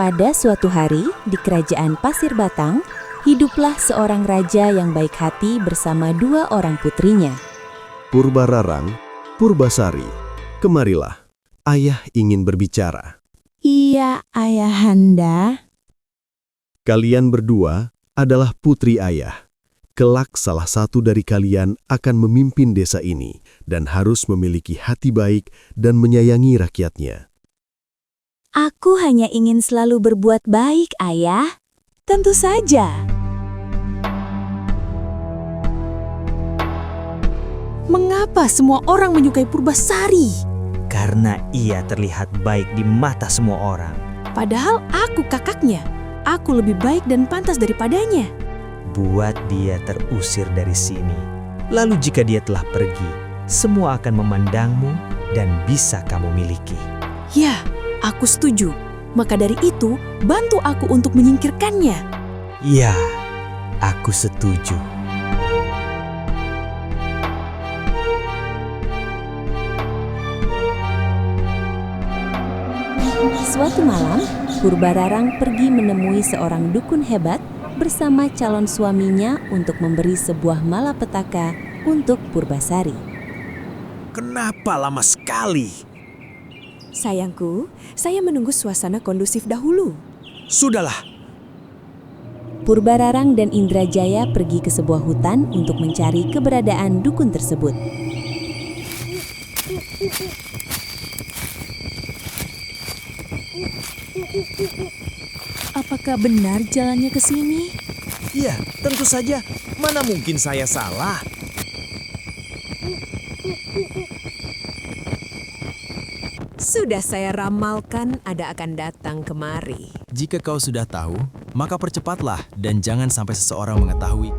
Pada suatu hari di kerajaan Pasir Batang, hiduplah seorang raja yang baik hati bersama dua orang putrinya. Purbararang, Purbasari, kemarilah, ayah ingin berbicara. Iya, Ayahanda. Kalian berdua adalah putri ayah. Kelak salah satu dari kalian akan memimpin desa ini dan harus memiliki hati baik dan menyayangi rakyatnya. Aku hanya ingin selalu berbuat baik, Ayah. Tentu saja. Mengapa semua orang menyukai Purbasari? Karena ia terlihat baik di mata semua orang. Padahal aku kakaknya. Aku lebih baik dan pantas daripadanya. Buat dia terusir dari sini. Lalu jika dia telah pergi, semua akan memandangmu dan bisa kamu miliki. Ya, aku setuju. Maka dari itu, bantu aku untuk menyingkirkannya. Ya, aku setuju. Suatu malam, Purbararang pergi menemui seorang dukun hebat bersama calon suaminya untuk memberi sebuah malapetaka untuk Purbasari. Kenapa lama sekali? Sayangku, saya menunggu suasana kondusif dahulu. Sudahlah, Purbararang dan Indrajaya pergi ke sebuah hutan untuk mencari keberadaan dukun tersebut. Apakah benar jalannya ke sini? ya tentu saja. Mana mungkin saya salah? Sudah saya ramalkan Ada akan datang kemari. Jika kau sudah tahu, maka percepatlah dan jangan sampai seseorang mengetahui.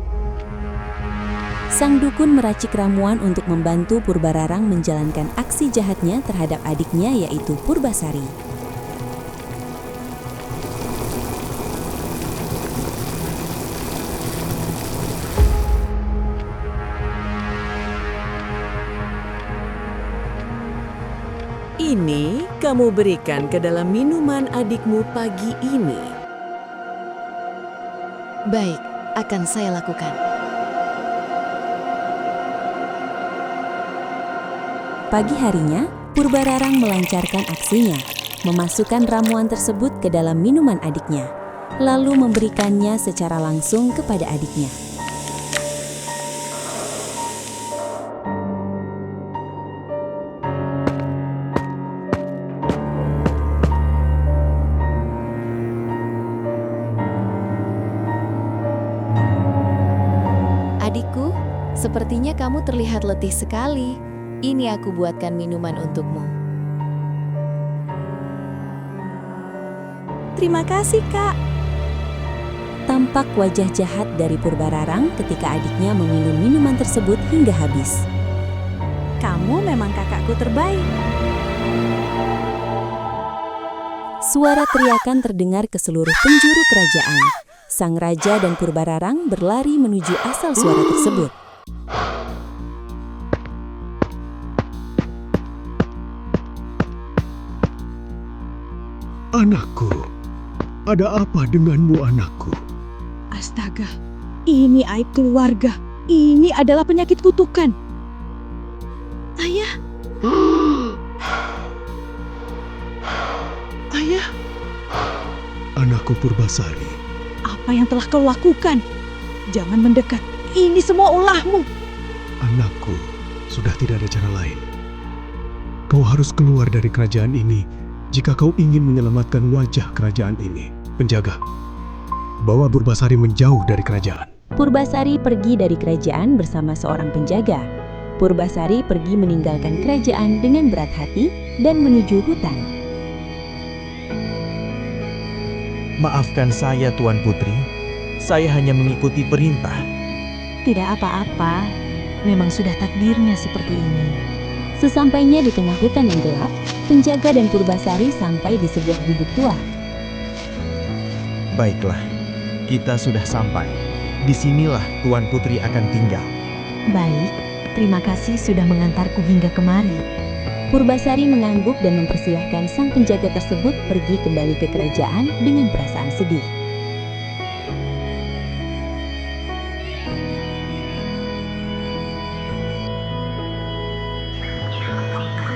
Sang dukun meracik ramuan untuk membantu Purbararang menjalankan aksi jahatnya terhadap adiknya yaitu Purbasari. Ini kamu berikan ke dalam minuman adikmu pagi ini. Baik, akan saya lakukan. Pagi harinya, Purbararang melancarkan aksinya, memasukkan ramuan tersebut ke dalam minuman adiknya, lalu memberikannya secara langsung kepada adiknya. Adikku, sepertinya kamu terlihat letih sekali. Ini aku buatkan minuman untukmu. Terima kasih, Kak. Tampak wajah jahat dari Purbararang ketika adiknya meminum minuman tersebut hingga habis. Kamu memang kakakku terbaik. Suara teriakan terdengar ke seluruh penjuru kerajaan. Sang raja dan Purbararang berlari menuju asal suara tersebut. Anakku, ada apa denganmu anakku? Astaga, ini aib keluarga. Ini adalah penyakit kutukan. Ayah. Ayah, Anakku Purbasari, apa yang telah kau lakukan? Jangan mendekat. Ini semua ulahmu. anakku, sudah tidak ada cara lain. Kau harus keluar dari kerajaan ini jika kau ingin menyelamatkan wajah kerajaan ini. Penjaga, bawa Purbasari menjauh dari kerajaan. Purbasari pergi dari kerajaan bersama seorang penjaga. Purbasari pergi meninggalkan kerajaan dengan berat hati dan menuju hutan. Maafkan saya, Tuan Putri. Saya hanya mengikuti perintah. Tidak apa-apa. Memang sudah takdirnya seperti ini. Sesampainya di tengah hutan yang gelap, penjaga dan Purbasari sampai di sebuah gubuk tua. Baiklah, kita sudah sampai. Disinilah Tuan Putri akan tinggal. Baik, terima kasih sudah mengantarku hingga kemari. Purbasari mengangguk dan mempersilahkan sang penjaga tersebut pergi kembali ke kerajaan dengan perasaan sedih.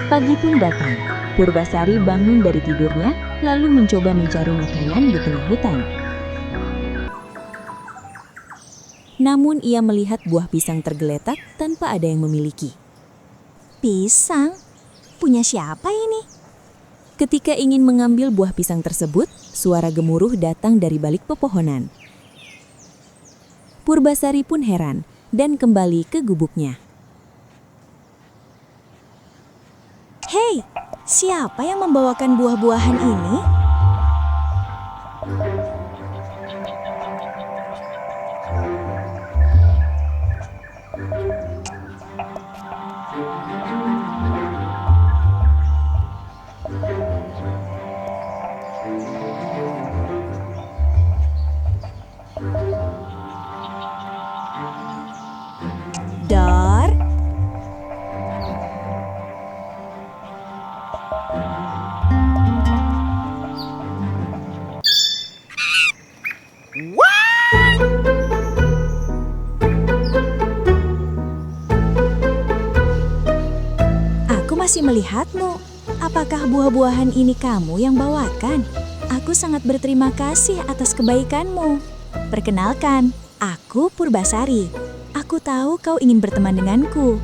Pagi pun datang. Purbasari bangun dari tidurnya, lalu mencoba mencari makanan di tengah hutan. Namun ia melihat buah pisang tergeletak tanpa ada yang memiliki. Pisang? Punya siapa ini? Ketika ingin mengambil buah pisang tersebut, suara gemuruh datang dari balik pepohonan. Purbasari pun heran dan kembali ke gubuknya. Hei, siapa yang membawakan buah-buahan ini? Dor, aku masih melihatmu. Apakah buah-buahan ini kamu yang bawakan? Aku sangat berterima kasih atas kebaikanmu. Perkenalkan, aku Purbasari. Aku tahu kau ingin berteman denganku.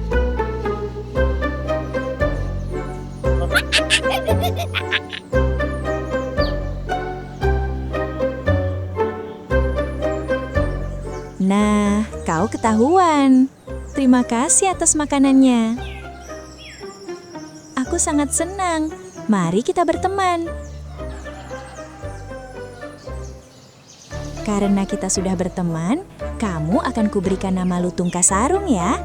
Nah, kau ketahuan. Terima kasih atas makanannya. Aku sangat senang. Mari kita berteman. Karena kita sudah berteman, kamu akan kuberikan nama Lutung Kasarung ya.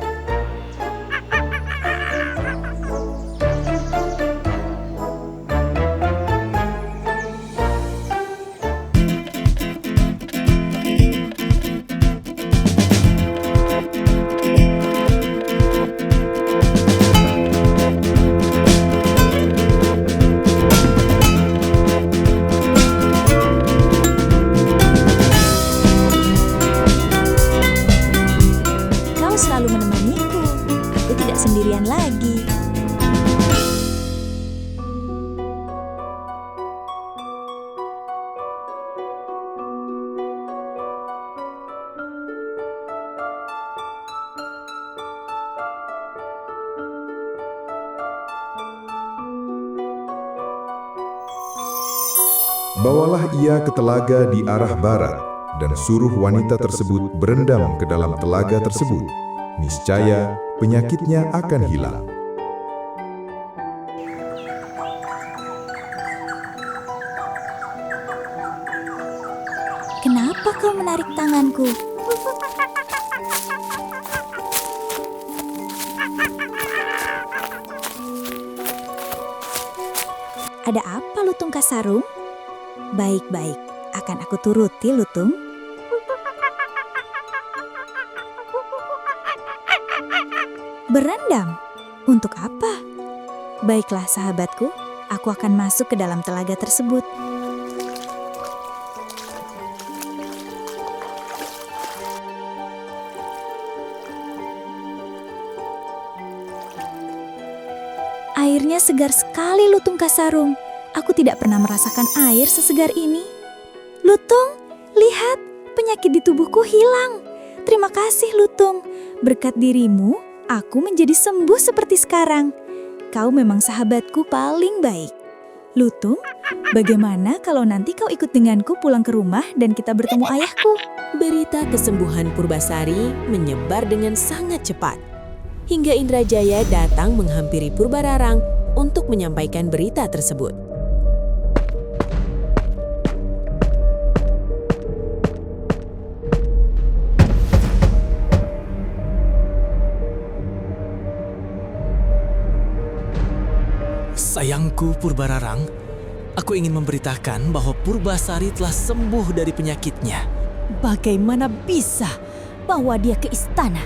Selalu menemaniku. Aku tidak sendirian lagi. Bawalah ia ke telaga di arah barat, dan suruh wanita tersebut berendam ke dalam telaga tersebut. Niscaya penyakitnya akan hilang. Kenapa kau menarik tanganku? Ada apa, Lutung Kasarung? Baik-baik, akan aku turuti, Lutung. Berendam? Untuk apa? Baiklah sahabatku, aku akan masuk ke dalam telaga tersebut. Airnya segar sekali, Lutung Kasarung. Aku tidak pernah merasakan air sesegar ini. Lutung, lihat, penyakit di tubuhku hilang. Terima kasih, Lutung. Berkat dirimu, aku menjadi sembuh seperti sekarang. Kau memang sahabatku paling baik. Lutung, bagaimana kalau nanti kau ikut denganku pulang ke rumah dan kita bertemu ayahku? Berita kesembuhan Purbasari menyebar dengan sangat cepat. Hingga Indrajaya datang menghampiri Purbararang untuk menyampaikan berita tersebut. Sayangku Purbararang, aku ingin memberitakan bahwa Purbasari telah sembuh dari penyakitnya. Bagaimana bisa? Bawa dia ke istana.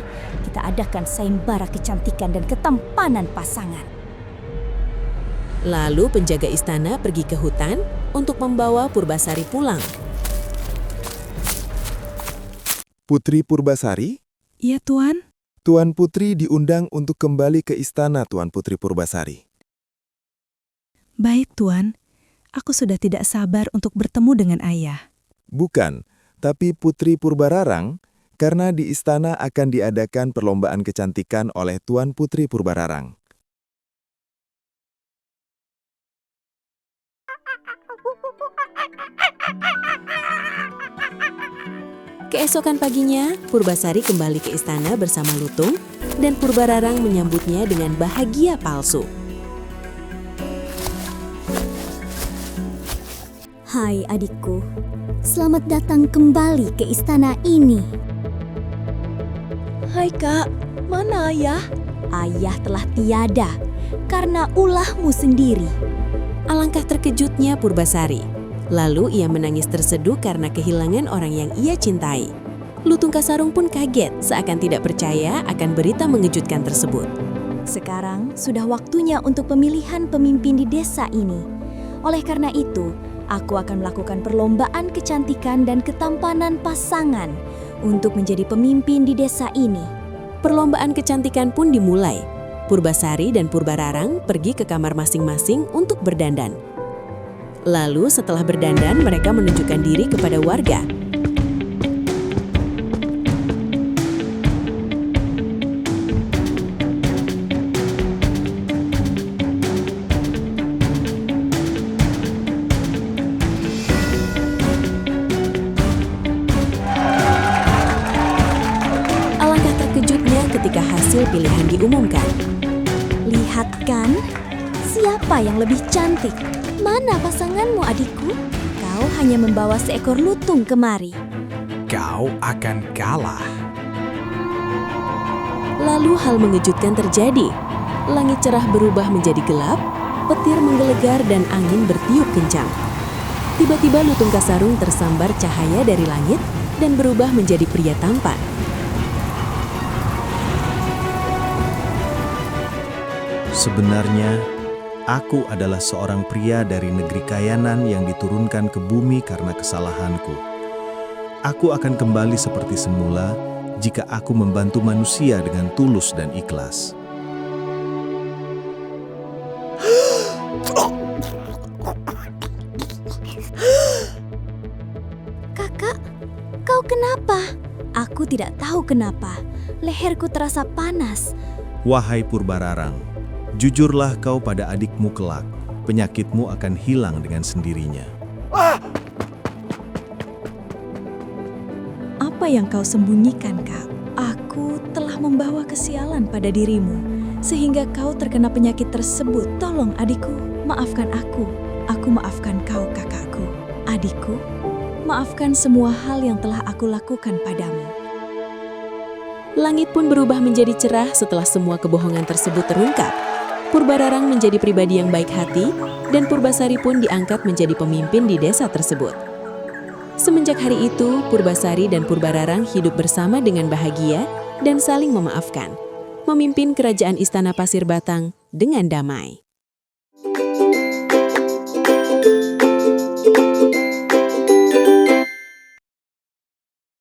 Kita adakan sayembara kecantikan dan ketampanan pasangan. Lalu penjaga istana pergi ke hutan untuk membawa Purbasari pulang. Putri Purbasari? Iya, Tuan. Tuan Putri diundang untuk kembali ke istana, Tuan Putri Purbasari. Baik, Tuan. Aku sudah tidak sabar untuk bertemu dengan ayah. Bukan, tapi Putri Purbararang, karena di istana akan diadakan perlombaan kecantikan oleh Tuan Putri Purbararang. Keesokan paginya, Purbasari kembali ke istana bersama Lutung dan Purbararang menyambutnya dengan bahagia palsu. Hai adikku, selamat datang kembali ke istana ini. Hai Kak, mana ayah? Ayah telah tiada karena ulahmu sendiri. Alangkah terkejutnya Purbasari. Lalu ia menangis terseduh karena kehilangan orang yang ia cintai. Lutung Kasarung pun kaget seakan tidak percaya akan berita mengejutkan tersebut. Sekarang sudah waktunya untuk pemilihan pemimpin di desa ini. Oleh karena itu, aku akan melakukan perlombaan kecantikan dan ketampanan pasangan untuk menjadi pemimpin di desa ini. Perlombaan kecantikan pun dimulai. Purbasari dan Purbararang pergi ke kamar masing-masing untuk berdandan. Lalu setelah berdandan, mereka menunjukkan diri kepada warga. Alangkah terkejutnya ketika hasil pilihan diumumkan. Lihat kan, siapa yang lebih cantik? Mana pasanganmu adikku? Kau hanya membawa seekor lutung kemari. Kau akan kalah. Lalu hal mengejutkan terjadi. Langit cerah berubah menjadi gelap, petir menggelegar dan angin bertiup kencang. Tiba-tiba Lutung Kasarung tersambar cahaya dari langit dan berubah menjadi pria tampan. Sebenarnya, aku adalah seorang pria dari negeri Kayanan yang diturunkan ke bumi karena kesalahanku. Aku akan kembali seperti semula jika aku membantu manusia dengan tulus dan ikhlas. Kakak, kau kenapa? Aku tidak tahu kenapa. Leherku terasa panas. Wahai Purbararang, jujurlah kau pada adikmu kelak, penyakitmu akan hilang dengan sendirinya. Apa yang kau sembunyikan, Kak? Aku telah membawa kesialan pada dirimu, sehingga kau terkena penyakit tersebut. Tolong adikku, maafkan aku. Aku maafkan kau, kakakku. Adikku, maafkan semua hal yang telah aku lakukan padamu. Langit pun berubah menjadi cerah setelah semua kebohongan tersebut terungkap. Purbararang menjadi pribadi yang baik hati, dan Purbasari pun diangkat menjadi pemimpin di desa tersebut. Semenjak hari itu, Purbasari dan Purbararang hidup bersama dengan bahagia dan saling memaafkan, memimpin kerajaan Istana Pasir Batang dengan damai.